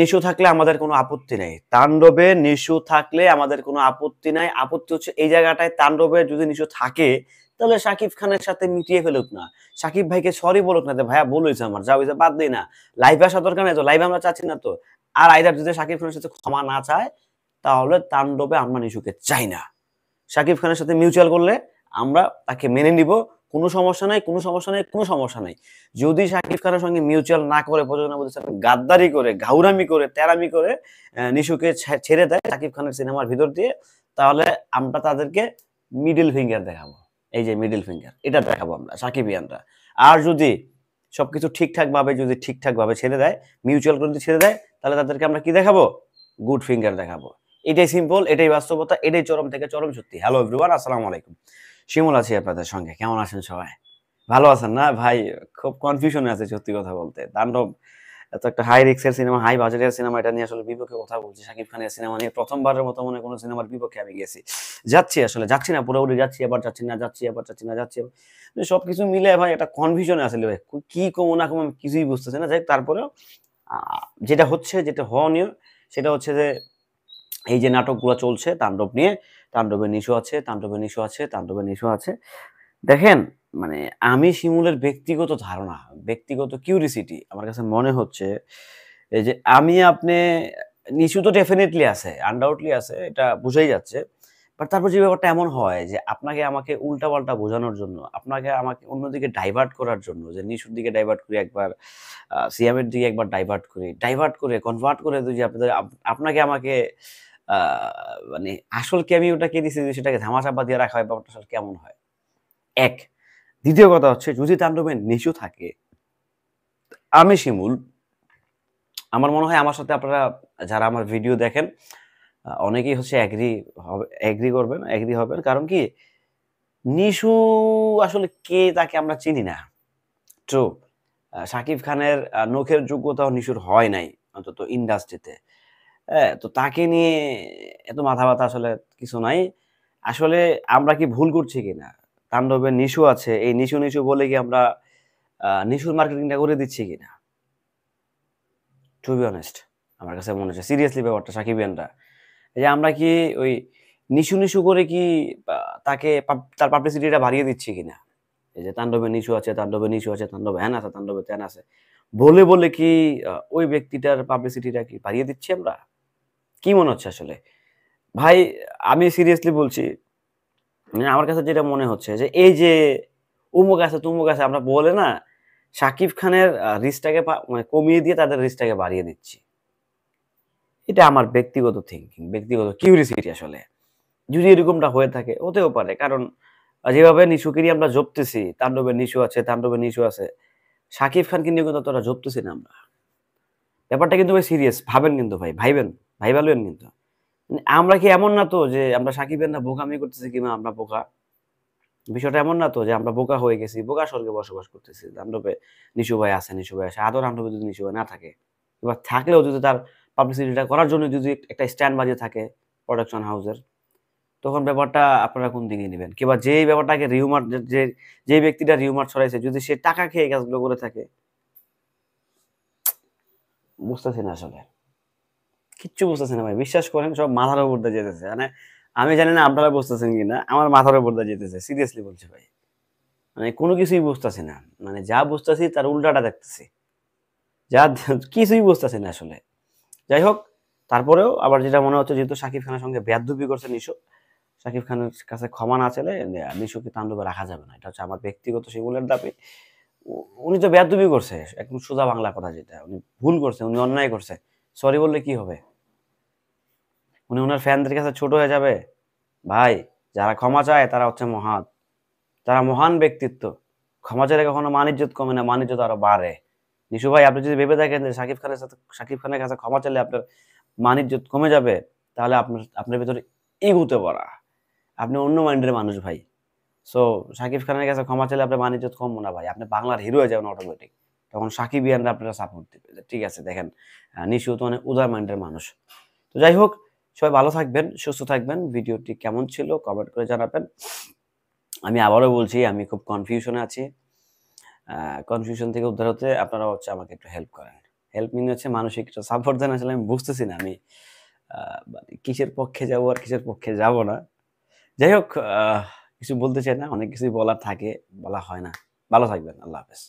নিশু থাকলে আমাদের কোনো আপত্তি নাই, তাণ্ডবে নিশু থাকলে আমাদের কোনো আপত্তি নাই। আপত্তি হচ্ছে এই জায়গাটায়, তাণ্ডবে যদি নিশু থাকে তাহলে শাকিব খানের সাথে মিটিয়ে ফেলুক না, শাকিব ভাইকে সরি বলুক না, যে ভাইয়া ভুল হয়েছে আমার, যা হয়েছে বাদ দিই না, লাইভে আসা দরকার নেই তো, লাইভে আমরা চাচ্ছি না তো। আর আইদার যদি শাকিব খানের সাথে ক্ষমা না চায় তাহলে তাণ্ডবে আমরা নিশুকে চাই না। শাকিব খানের সাথে মিউচুয়াল করলে আমরা তাকে মেনে নিব, কোনো সমস্যা নাই, কোনো সমস্যা নাই, কোনো সমস্যা নাই। যদি শাকিব খানের সঙ্গে মিউচুয়াল না করে, প্রযোজনা প্রতিষ্ঠান গাদ্দারি করে, ঘাউরামি করে, তেরামি করে নিশুকে ছেড়ে দেয় শাকিব খানের সিনেমার ভিতর দিয়ে, তাহলে আমরা তাদেরকে মিডল ফিঙ্গার দেখাবো। এই যে মিডল ফিঙ্গার, এটা দেখাবো আমরা সাকিবিয়ানরা। আর যদি সবকিছু ঠিকঠাক ভাবে, যদি ঠিকঠাক ভাবে ছেড়ে দেয়, মিউচুয়াল করে যদি ছেড়ে দেয়, তাহলে তাদেরকে আমরা কি দেখাবো? গুড ফিঙ্গার দেখাবো। এটাই সিম্পল, এটাই বাস্তবতা, এটাই চরম থেকে চরম সত্যি। হ্যালো এভরিওয়ান, আসসালামু আলাইকুম। শিমুল আছি আপনাদের সঙ্গে। কেমন আছেন সবাই? ভালো আছেন না ভাই? খুব কনফিউশনে আছে সত্যি কথা বলতে। তাণ্ডব এত একটা হাই রিস্কের সিনেমা, হাই বাজেটের সিনেমা, এটা নিয়ে আসলে বিপক্ষে কথা বলছি। শাকিব খানের সিনেমা নিয়ে প্রথমবারের মতো মনে কোনো সিনেমার বিপক্ষে আমি গেছি, যাচ্ছি, আসলে যাচ্ছি না, পুরোপুরি যাচ্ছি, এবার যাচ্ছি না, যাচ্ছি এবার যাচ্ছি না, যাচ্ছি সবকিছু মিলে ভাই একটা কনফিউশনে আসলে ভাই, কি কমো না কমো আমি কিছুই বুঝতেছি না। যাই তারপরেও যেটা হচ্ছে, যেটা হওয়ানীয় সেটা হচ্ছে যে এই যে নাটকগুলো চলছে তাণ্ডব নিয়ে, তাণ্ডবে নিশু আছে, তাণ্ডবে নিশু আছে, তাণ্ডবে নিশু আছে। দেখেন, মানে আমি শিমুলের ব্যক্তিগত ধারণা, ব্যক্তিগত কিউরিসিটি, আমার কাছে মনে হচ্ছে এই যে আমি আপনি, নিশু তো ডেফিনেটলি আছে, আনডাউটলি আছে, এটা বুঝাই যাচ্ছে। বাট তারপর যে ব্যাপারটা এমন হয় যে আপনাকে আমাকে উল্টাপাল্টা বোঝানোর জন্য, আপনাকে আমাকে অন্যদিকে ডাইভার্ট করার জন্য, যে নিশুর দিকে ডাইভার্ট করি একবার, সিয়ামের দিকে একবার ডাইভার্ট করি, ডাইভার্ট করে কনভার্ট করে দিই যে আপনাদের আপনাকে আমাকে মানে আসল ক্যামিওটা কে দিছে যে সেটাকে ধামাচাপা দিয়ে রাখা হয়, ব্যাপারটা আসলে কেমন হয়? এক, দ্বিতীয় কথা হচ্ছে যদি তাণ্ডবে নিশু থাকে, আমি শিমুল, আমার মনে হয় আমার সাথে আপনারা যারা আমার ভিডিও দেখেন অনেকেই হচ্ছে এগ্রি করবেন, এগ্রি হবেন। কারণ কি, নিশু আসলে কে তাকে আমরা চিনি না। ট্রু, শাকিব খানের নখের যোগ্যতাও নিশুর হয় নাই, অন্তত ইন্ডাস্ট্রিতে। হ্যাঁ, তো তাকে নিয়ে এত মাথা ব্যথা আসলে কিছু নাই। আসলে আমরা কি ভুল করছি কিনা? তাণ্ডবে নিশু আছে, এই নিশু নিশু বলে কি আমরা নিশুর মার্কেটিংটা করে দিচ্ছি কিনা? টু বি অনেস্ট, আমার কাছে মনে হচ্ছে সিরিয়াসলি ব্যাপারটা সাকিবিয়ানরা, এই যে আমরা কি ওই নিশু নিশু করে কি তাকে তার পাবলিসিটিটা বাড়িয়ে দিচ্ছি কিনা? এই যে তাণ্ডবে নিশু আছে, তাণ্ডবে নিশু আছে, তাণ্ডবে হ্যান আছে, তাণ্ডবে ত্যান আছে বলে বলে কি ওই ব্যক্তিটার পাবলিসিটিটা কি বাড়িয়ে দিচ্ছি আমরা? কি মনে হচ্ছে আসলে ভাই? আমি সিরিয়াসলি বলছি, মানে আমার কাছে যেটা মনে হচ্ছে যে এই যে উমুক আছে তুমুক আছে আমরা বলে না, শাকিব খানের রিচটাকে মানে কমিয়ে দিয়ে তাদের রিচটাকে বাড়িয়ে দিচ্ছি। এটা আমার ব্যক্তিগত থিংকিং, ব্যক্তিগত কিউরিসিটি আসলে। যদি এরকমটা হয়ে থাকে, হতেও পারে। কারণ যেভাবে নিশুকেরই আমরা জপতেছি, তাণ্ডবে নিশু আছে, তাণ্ডবে নিশু আছে, শাকিব খানকে নিয়ে কিন্তু অতটা জপতেছি না আমরা। ব্যাপারটা কিন্তু ভাই সিরিয়াস, ভাবেন কিন্তু ভাই, ভাইবেন, ভাইবালবেন কিন্তু। মানে আমরা কি এমন না তো যে আমরা সাকিবের না বোকামি করতেছি কিংবা আমরা বোকা? বিষয়টা এমন না তো যে আমরা বোকা হয়ে গেছি, বোকা স্বর্গে বসবাস করতেছি। তাণ্ডবে নিশু ভাই আছে, নিশু ভাই আছে। আদৌ তাণ্ডবে যদি নিশু ভাই না থাকে, এবার থাকলেও যদি তার পাবলিসিটিটা করার জন্য যদি একটা স্ট্যান্ড বাজিয়ে থাকে প্রোডাকশন হাউসের, তখন ব্যাপারটা আপনারা কোন দিকে নিবেন? কিংবা যেই ব্যাপারটাকে রিউমার, যে ব্যক্তিটা রিউমার ছড়াইছে যদি সে টাকা খেয়ে এই কাজগুলো করে থাকে, বুঝতেছি না আসলে। কিচ্ছু বুঝতেছি না ভাই। বিশ্বাস করেন সব মাথার উপর দিয়ে যেতেছে। মানে আমি জানি না আপনারা বুঝতেছেন কিনা, আমার মাথার উপর দিয়ে যেতেছে। সিরিয়াসলি বলছি ভাই। মানে কোনো কিছুই বুঝতেছি না। মানে যা বুঝতেছি তার উল্টাটা দেখতেছি। যা কিছুই বুঝতেছি না আসলে। যাই হোক, তারপরেও আবার যেটা মনে হচ্ছে, যেহেতু শাকিব খানের সঙ্গে বেয়াদবি করছে নিশো, শাকিব খানের কাছে ক্ষমা না চাইলে নিশুকে তাণ্ডবে রাখা যাবে না। এটা হচ্ছে আমার ব্যক্তিগত শিমুলের দাবি। উনি তো বেয়াদবি করছে, একদম সোজা বাংলা কথা যেটা। উনি ভুল করছে, উনি অন্যায় করছে। সরি বললে কি হবে? উনি ওনার ফ্যানদের কাছে ছোট হয়ে যাবে? ভাই, যারা ক্ষমা চায় তারা হচ্ছে মহান, তারা মহান ব্যক্তিত্ব। ক্ষমা চাইলে কখনো মান ইজ্জত কমে না, মান ইজ্জত আরো বাড়ে। নিশু ভাই, আপনি যদি ভেবে থাকেন যে শাকিব খানের কাছে ক্ষমা চাইলে আপনার মান ইজ্জত কমে যাবে, তাহলে আপনার ভিতরে ইগুতে পড়া। আপনি অন্য মাইন্ডের মানুষ ভাই। সো শাকিব খানের কাছে ক্ষমা চাইলে আপনার মান ইজ্জত কমবো না ভাই, আপনি বাংলার হিরো হয়ে যাবেন অটোমেটিক। তখন সাকিবিয়ানরা আপনারা সাপোর্ট দিবে। ঠিক আছে, দেখেন, নিশু তো অনেক উদার মাইন্ডের মানুষ। তো যাই হোক, সবাই ভালো থাকবেন, সুস্থ থাকবেন। ভিডিওটি কেমন ছিল কমেন্ট করে জানাবেন। আমি আবারও বলছি, আমি খুব কনফিউশনে আছি। কনফিউশন থেকে উদ্ধার হতে আপনারা হচ্ছে আমাকে একটু হেল্প করেন। হেল্প মিন হচ্ছে মানসিক একটা সাপোর্ট দেন, আসলে আমি বুঝতেছি না আমি মানে কিসের পক্ষে যাব আর কিসের পক্ষে যাব না। যাই হোক, কিছু বলতে চাই না। অনেক কিছুই বলার থাকে, বলা হয় না। ভালো থাকবেন। আল্লাহ হাফেজ।